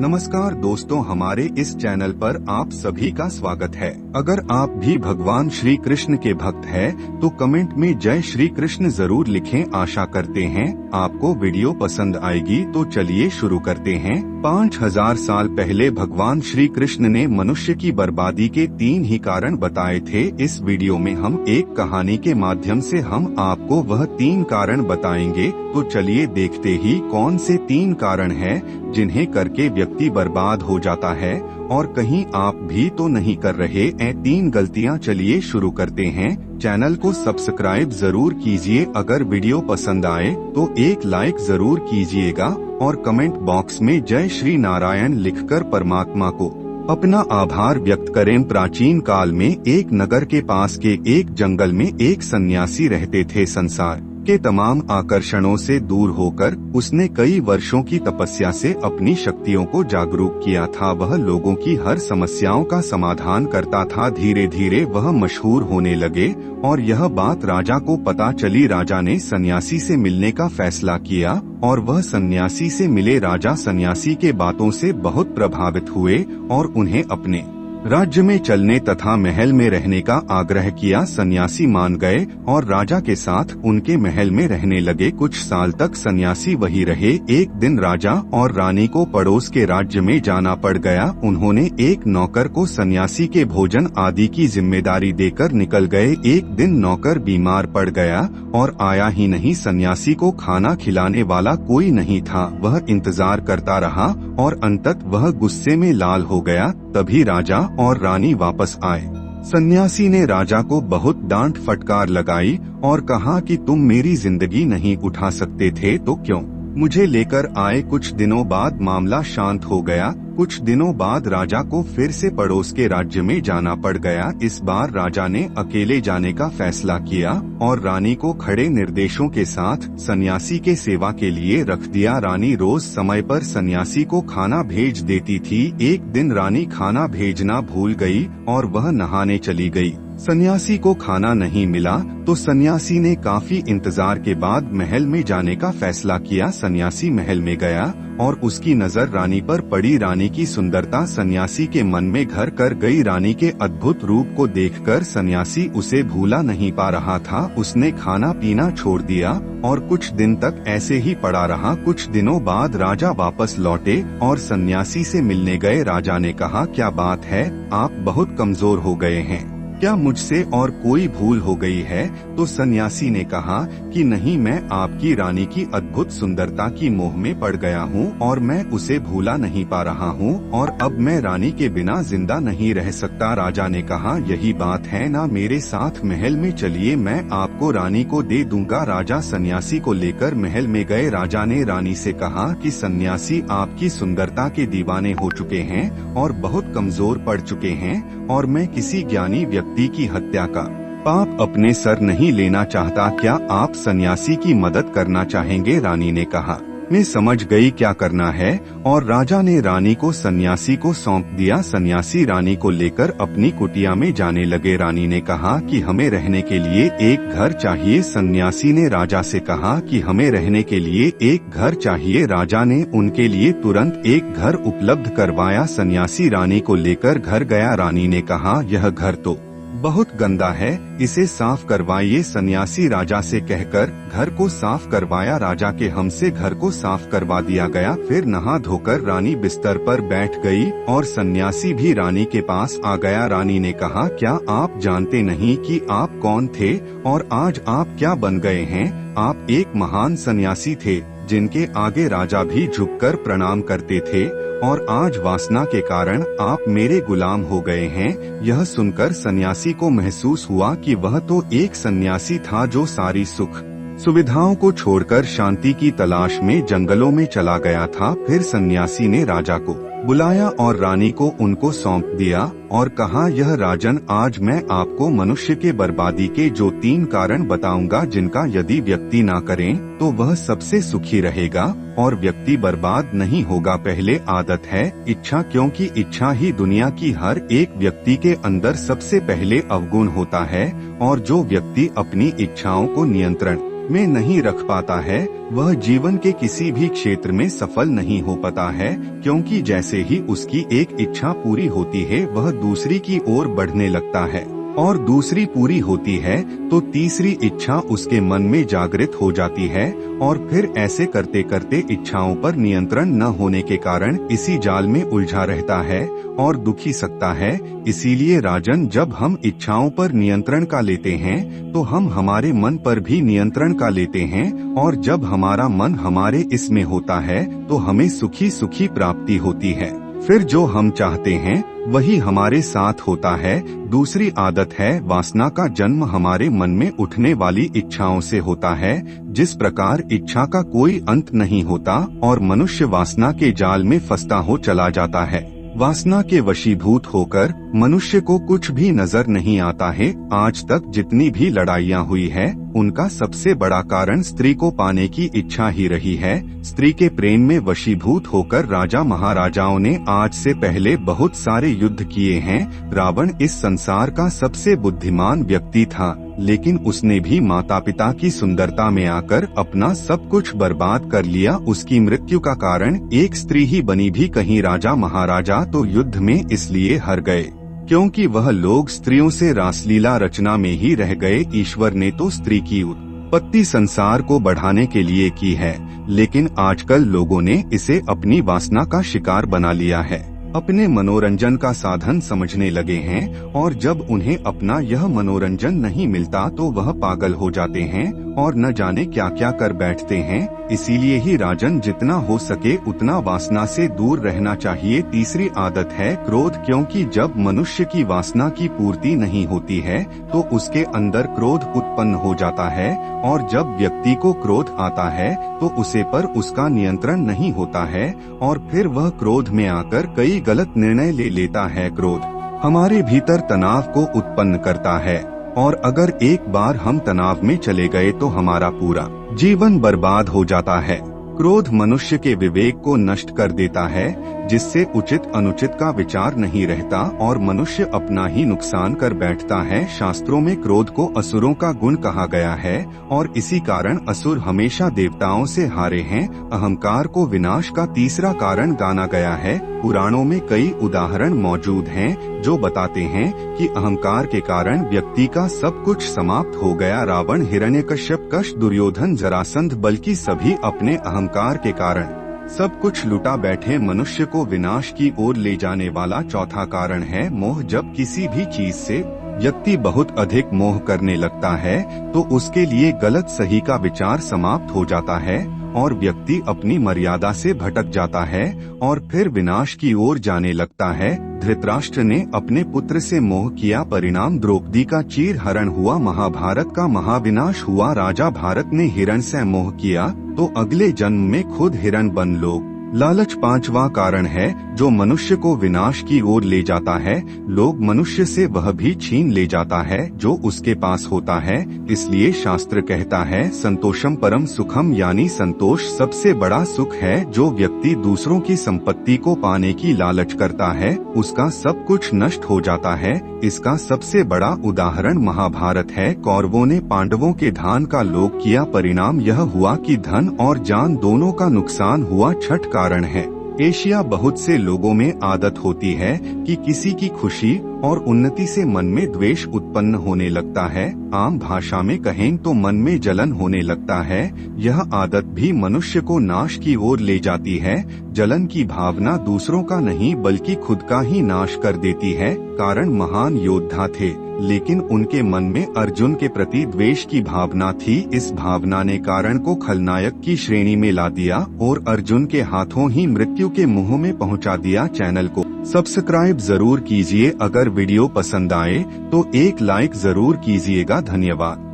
नमस्कार दोस्तों, हमारे इस चैनल पर आप सभी का स्वागत है। अगर आप भी भगवान श्री कृष्ण के भक्त हैं, तो कमेंट में जय श्री कृष्ण जरूर लिखें। आशा करते हैं आपको वीडियो पसंद आएगी। तो चलिए शुरू करते हैं। 5000 साल पहले भगवान श्री कृष्ण ने मनुष्य की बर्बादी के 3 ही कारण बताए थे। इस वीडियो में हम एक कहानी के माध्यम से हम आपको वह 3 कारण बताएंगे। तो चलिए देखते ही कौन से 3 कारण हैं जिन्हें करके व्यक्ति बर्बाद हो जाता है और कहीं आप भी तो नहीं कर रहे हैं 3 गलतियां। चलिए शुरू करते हैं। चैनल को सब्सक्राइब जरूर कीजिए। अगर वीडियो पसंद आए तो एक लाइक जरूर कीजिएगा और कमेंट बॉक्स में जय श्री नारायण लिखकर परमात्मा को अपना आभार व्यक्त करें। प्राचीन काल में एक नगर के पास के एक जंगल में एक सन्यासी रहते थे। संसार के तमाम आकर्षणों से दूर होकर उसने कई वर्षों की तपस्या से अपनी शक्तियों को जागरूक किया था। वह लोगों की हर समस्याओं का समाधान करता था। धीरे धीरे वह मशहूर होने लगे और यह बात राजा को पता चली। राजा ने सन्यासी से मिलने का फैसला किया और वह सन्यासी से मिले। राजा सन्यासी के बातों से बहुत प्रभावित हुए और उन्हें अपने राज्य में चलने तथा महल में रहने का आग्रह किया। सन्यासी मान गए और राजा के साथ उनके महल में रहने लगे। कुछ साल तक सन्यासी वही रहे। एक दिन राजा और रानी को पड़ोस के राज्य में जाना पड़ गया। उन्होंने एक नौकर को सन्यासी के भोजन आदि की जिम्मेदारी देकर निकल गए। एक दिन नौकर बीमार पड़ गया और आया ही नहीं। सन्यासी को खाना खिलाने वाला कोई नहीं था। वह इंतजार करता रहा और अंततः वह गुस्से में लाल हो गया। तभी राजा और रानी वापस आए। सन्यासी ने राजा को बहुत डांट फटकार लगाई और कहा कि तुम मेरी जिंदगी नहीं उठा सकते थे तो क्यों मुझे लेकर आए। कुछ दिनों बाद मामला शांत हो गया। कुछ दिनों बाद राजा को फिर से पड़ोस के राज्य में जाना पड़ गया। इस बार राजा ने अकेले जाने का फैसला किया और रानी को खड़े निर्देशों के साथ सन्यासी के सेवा के लिए रख दिया। रानी रोज समय पर सन्यासी को खाना भेज देती थी। एक दिन रानी खाना भेजना भूल गई और वह नहाने चली गई। सन्यासी को खाना नहीं मिला तो सन्यासी ने काफी इंतजार के बाद महल में जाने का फैसला किया। सन्यासी महल में गया और उसकी नजर रानी पर पड़ी। रानी की सुंदरता सन्यासी के मन में घर कर गई। रानी के अद्भुत रूप को देखकर सन्यासी उसे भूला नहीं पा रहा था। उसने खाना पीना छोड़ दिया और कुछ दिन तक ऐसे ही पड़ा रहा। कुछ दिनों बाद राजा वापस लौटे और सन्यासी से मिलने गए। राजा ने कहा, क्या बात है, आप बहुत कमजोर हो गए हैं, क्या मुझसे और कोई भूल हो गई है? तो सन्यासी ने कहा कि नहीं, मैं आपकी रानी की अद्भुत सुंदरता की मोह में पड़ गया हूँ और मैं उसे भूला नहीं पा रहा हूँ और अब मैं रानी के बिना जिंदा नहीं रह सकता। राजा ने कहा, यही बात है ना, मेरे साथ महल में चलिए, मैं आपको रानी को दे दूंगा। राजा सन्यासी को लेकर महल में गए। राजा ने रानी से कहा कि सन्यासी आपकी सुंदरता के दीवाने हो चुके हैं और बहुत कमजोर पड़ चुके हैं और मैं किसी ज्ञानी व्यक्ति की हत्या का पाप अपने सर नहीं लेना चाहता। क्या आप सन्यासी की मदद करना चाहेंगे? रानी ने कहा, मैं समझ गई क्या करना है और राजा ने रानी को सन्यासी को सौंप दिया। सन्यासी रानी को लेकर अपनी कुटिया में जाने लगे। रानी ने कहा कि हमें रहने के लिए एक घर चाहिए। सन्यासी ने राजा से कहा कि हमें रहने के लिए एक घर चाहिए। राजा ने उनके लिए तुरंत एक घर उपलब्ध करवाया। सन्यासी रानी को लेकर घर गया। रानी ने कहा, यह घर तो बहुत गंदा है, इसे साफ करवाइए। सन्यासी राजा से कहकर घर को साफ करवाया। राजा के हमसे घर को साफ करवा दिया गया। फिर नहा धोकर रानी बिस्तर पर बैठ गई और सन्यासी भी रानी के पास आ गया। रानी ने कहा, क्या आप जानते नहीं कि आप कौन थे और आज आप क्या बन गए हैं? आप एक महान सन्यासी थे जिनके आगे राजा भी झुककर प्रणाम करते थे और आज वासना के कारण आप मेरे गुलाम हो गए हैं। यह सुनकर सन्यासी को महसूस हुआ कि वह तो एक सन्यासी था जो सारी सुख सुविधाओं को छोड़कर शांति की तलाश में जंगलों में चला गया था। फिर सन्यासी ने राजा को बुलाया और रानी को उनको सौंप दिया और कहा, यह राजन, आज मैं आपको मनुष्य के बर्बादी के जो 3 कारण बताऊंगा जिनका यदि व्यक्ति ना करें तो वह सबसे सुखी रहेगा और व्यक्ति बर्बाद नहीं होगा। पहले आदत है इच्छा, क्योंकि इच्छा ही दुनिया की हर एक व्यक्ति के अंदर सबसे पहले अवगुण होता है और जो व्यक्ति अपनी इच्छाओं को नियंत्रण में नहीं रख पाता है वह जीवन के किसी भी क्षेत्र में सफल नहीं हो पाता है, क्योंकि जैसे ही उसकी एक इच्छा पूरी होती है वह दूसरी की ओर बढ़ने लगता है, और दूसरी पूरी होती है तो तीसरी इच्छा उसके मन में जागृत हो जाती है, और फिर ऐसे करते करते इच्छाओं पर नियंत्रण न होने के कारण इसी जाल में उलझा रहता है और दुखी सकता है। इसीलिए राजन, जब हम इच्छाओं पर नियंत्रण का लेते हैं तो हम हमारे मन पर भी नियंत्रण का लेते हैं, और जब हमारा मन हमारे इसमें होता है तो हमें सुखी सुखी प्राप्ति होती है। फिर जो हम चाहते हैं वही हमारे साथ होता है। दूसरी आदत है वासना का जन्म हमारे मन में उठने वाली इच्छाओं से होता है। जिस प्रकार इच्छा का कोई अंत नहीं होता और मनुष्य वासना के जाल में फंसता हो चला जाता है, वासना के वशीभूत होकर मनुष्य को कुछ भी नजर नहीं आता है। आज तक जितनी भी लड़ाइयाँ हुई है उनका सबसे बड़ा कारण स्त्री को पाने की इच्छा ही रही है। स्त्री के प्रेम में वशीभूत होकर राजा महाराजाओं ने आज से पहले बहुत सारे युद्ध किए हैं। रावण इस संसार का सबसे बुद्धिमान व्यक्ति था, लेकिन उसने भी माता पिता की सुंदरता में आकर अपना सब कुछ बर्बाद कर लिया। उसकी मृत्यु का कारण एक स्त्री ही बनी भी कहीं राजा महाराजा तो युद्ध में इसलिए हार गए क्योंकि वह लोग स्त्रियों से रासलीला रचना में ही रह गए। ईश्वर ने तो स्त्री की उत्पत्ति संसार को बढ़ाने के लिए की है, लेकिन आजकल लोगों ने इसे अपनी वासना का शिकार बना लिया है, अपने मनोरंजन का साधन समझने लगे हैं, और जब उन्हें अपना यह मनोरंजन नहीं मिलता तो वह पागल हो जाते हैं और न जाने क्या क्या कर बैठते हैं। इसीलिए ही राजन, जितना हो सके उतना वासना से दूर रहना चाहिए। तीसरी आदत है क्रोध, क्योंकि जब मनुष्य की वासना की पूर्ति नहीं होती है तो उसके अंदर क्रोध उत्पन्न हो जाता है, और जब व्यक्ति को क्रोध आता है तो उसे पर उसका नियंत्रण नहीं होता है, और फिर वह क्रोध में आकर कई गलत निर्णय ले लेता है। क्रोध हमारे भीतर तनाव को उत्पन्न करता है, और अगर एक बार हम तनाव में चले गए तो हमारा पूरा जीवन बर्बाद हो जाता है। क्रोध मनुष्य के विवेक को नष्ट कर देता है, जिससे उचित अनुचित का विचार नहीं रहता और मनुष्य अपना ही नुकसान कर बैठता है। शास्त्रों में क्रोध को असुरों का गुण कहा गया है, और इसी कारण असुर हमेशा देवताओं से हारे हैं। अहंकार को विनाश का तीसरा कारण गाना गया है। पुराणों में कई उदाहरण मौजूद हैं जो बताते हैं कि अहंकार के कारण व्यक्ति का सब कुछ समाप्त हो गया। रावण, हिरण्यकश्यप, कष्ट, दुर्योधन, जरासंध, बल्कि सभी अपने अहंकार के कारण सब कुछ लुटा बैठे। मनुष्य को विनाश की ओर ले जाने वाला चौथा कारण है मोह। जब किसी भी चीज से व्यक्ति बहुत अधिक मोह करने लगता है तो उसके लिए गलत सही का विचार समाप्त हो जाता है और व्यक्ति अपनी मर्यादा से भटक जाता है और फिर विनाश की ओर जाने लगता है। धृतराष्ट्र ने अपने पुत्र से मोह किया, परिणाम द्रौपदी का चीर हरण हुआ, महाभारत का महाविनाश हुआ। राजा भारत ने हिरण से मोह किया तो अगले जन्म में खुद हिरण बन लो। लालच पांचवा कारण है जो मनुष्य को विनाश की ओर ले जाता है। लोग मनुष्य से वह भी छीन ले जाता है जो उसके पास होता है। इसलिए शास्त्र कहता है संतोषम परम सुखम, यानी संतोष सबसे बड़ा सुख है। जो व्यक्ति दूसरों की संपत्ति को पाने की लालच करता है उसका सब कुछ नष्ट हो जाता है। इसका सबसे बड़ा उदाहरण महाभारत है। कौरवों ने पांडवों के दान का लोभ किया, परिणाम यह हुआ कि धन और जान दोनों का नुकसान हुआ। छठ कारण है एशिया। बहुत से लोगों में आदत होती है कि किसी की खुशी और उन्नति से मन में द्वेष उत्पन्न होने लगता है। आम भाषा में कहें तो मन में जलन होने लगता है। यह आदत भी मनुष्य को नाश की ओर ले जाती है। जलन की भावना दूसरों का नहीं बल्कि खुद का ही नाश कर देती है। कारण महान योद्धा थे लेकिन उनके मन में अर्जुन के प्रति द्वेष की भावना थी। इस भावना ने कारण को खलनायक की श्रेणी में ला दिया और अर्जुन के हाथों ही मृत्यु के मुंह में पहुंचा दिया। चैनल को सब्सक्राइब जरूर कीजिए। अगर वीडियो पसंद आए तो एक लाइक जरूर कीजिएगा। धन्यवाद।